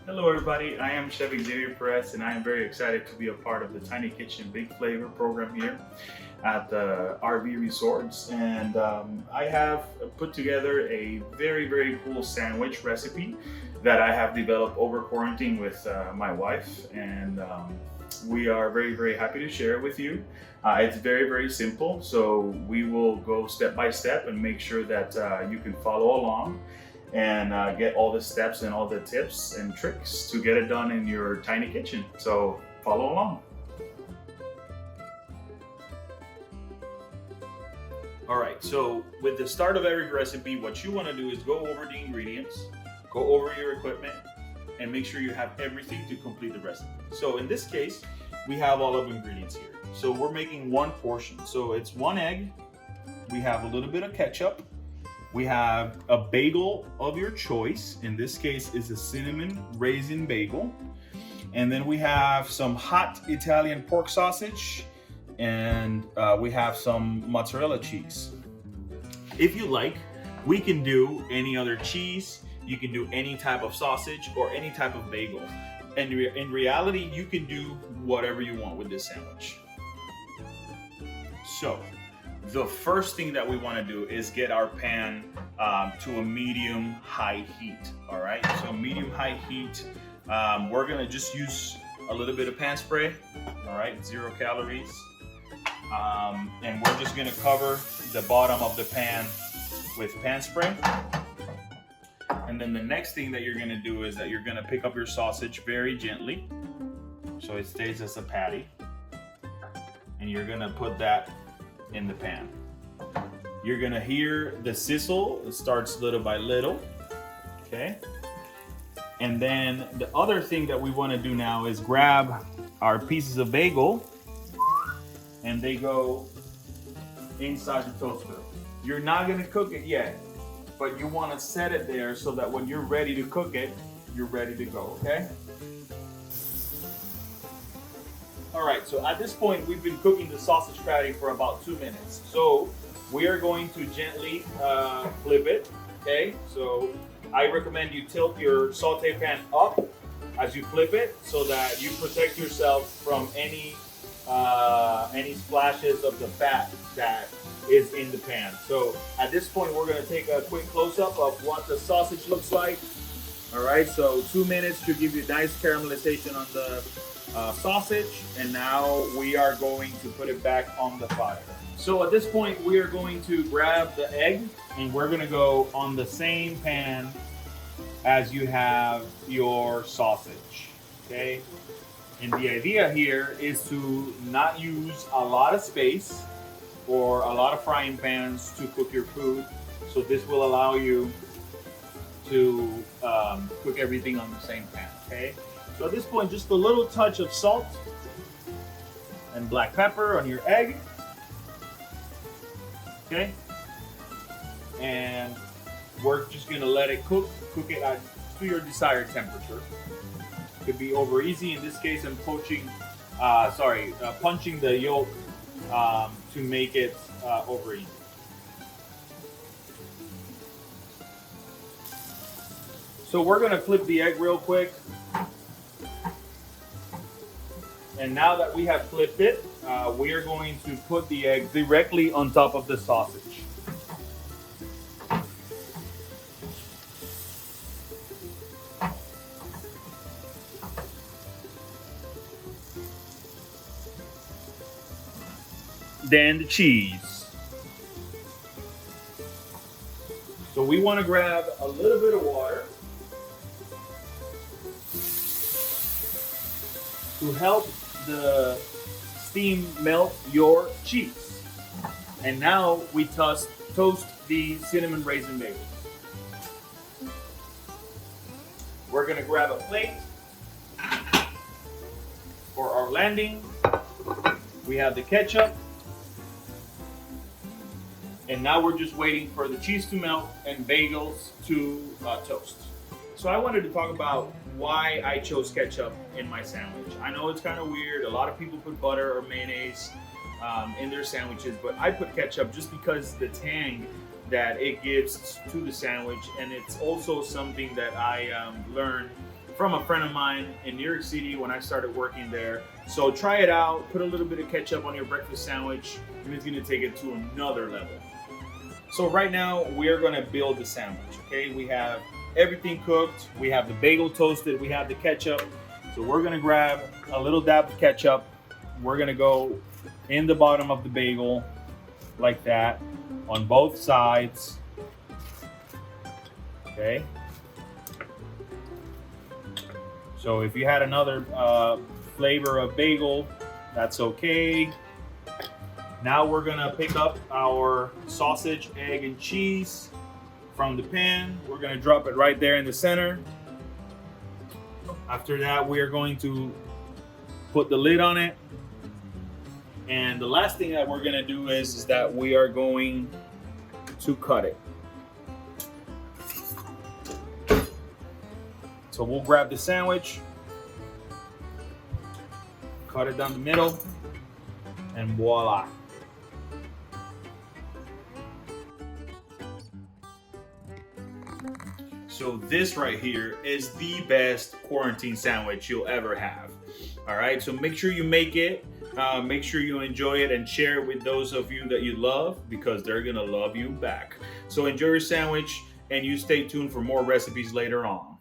Hello everybody, I am Chef Xavier Perez and I am very excited to be a part of the Tiny Kitchen Big Flavor program here at the RV Resorts. And I have put together a very cool sandwich recipe that I have developed over quarantine with my wife, and we are very happy to share it with you. It's very simple, so we will go step by step and make sure that you can follow along and get all the steps and all the tips and tricks to get it done in your tiny kitchen. So follow along. All right, so with the start of every recipe, what you want to do is go over the ingredients, go over your equipment, and make sure you have everything to complete the recipe. So in this case, we have all of the ingredients here. So we're making one portion. So it's one egg, we have a little bit of ketchup, we have a bagel of your choice. In this case is a cinnamon raisin bagel. And then we have some hot Italian pork sausage, and we have some mozzarella cheese. If you like, we can do any other cheese. You can do any type of sausage or any type of bagel. And in reality, you can do whatever you want with this sandwich. So the first thing that we want to do is get our pan to a medium-high heat. All right, so medium-high heat. We're gonna just use a little bit of pan spray. All right, 0 calories. And we're just gonna cover the bottom of the pan with pan spray. And then the next thing that you're gonna do is that you're gonna pick up your sausage very gently, so it stays as a patty. And you're gonna put that in the pan. You're gonna hear the sizzle. It starts little by little, okay? And then the other thing that we wanna do now is grab our pieces of bagel, and they go inside the toaster. You're not gonna cook it yet, but you wanna set it there so that when you're ready to cook it, you're ready to go, okay? All right, so at this point, we've been cooking the sausage patty for about 2 minutes. So we are going to gently flip it, okay? So I recommend you tilt your saute pan up as you flip it so that you protect yourself from any splashes of the fat that is in the pan. So at this point, we're gonna take a quick close-up of what the sausage looks like. All right, so 2 minutes to give you nice caramelization on the sausage, and now we are going to put it back on the fire. So at this point, we are going to grab the egg, and we're gonna go on the same pan as you have your sausage, okay? And the idea here is to not use a lot of space or a lot of frying pans to cook your food. So this will allow you to cook everything on the same pan, okay? So at this point, just a little touch of salt and black pepper on your egg, okay? And we're just gonna let it cook it to your desired temperature. Could be over easy. In this case, I'm punching the yolk to make it over easy. So we're gonna flip the egg real quick. And now that we have flipped it, we are going to put the egg directly on top of the sausage. Then the cheese. So we want to grab a little bit of water to help the steam melt your cheese. And now we toast the cinnamon raisin bagel. We're gonna grab a plate for our landing. We have the ketchup. And now we're just waiting for the cheese to melt and bagels to toast. So I wanted to talk about why I chose ketchup in my sandwich. I know it's kind of weird. A lot of people put butter or mayonnaise in their sandwiches, but I put ketchup just because the tang that it gives to the sandwich, and it's also something that I learned from a friend of mine in New York City when I started working there. So try it out, put a little bit of ketchup on your breakfast sandwich, and it's gonna take it to another level. So right now we're gonna build the sandwich, okay? We have everything cooked, we have the bagel toasted, we have the ketchup. So we're gonna grab a little dab of ketchup. We're gonna go in the bottom of the bagel like that on both sides, okay? So if you had another flavor of bagel, that's okay. Now we're gonna pick up our sausage, egg, and cheese from the pan. We're gonna drop it right there in the center. After that, we are going to put the lid on it. And the last thing that we're gonna do is that we are going to cut it. So we'll grab the sandwich, cut it down the middle, and voila. So this right here is the best quarantine sandwich you'll ever have. All right, so make sure you make it, make sure you enjoy it, and share it with those of you that you love, because they're gonna love you back. So enjoy your sandwich, and you stay tuned for more recipes later on.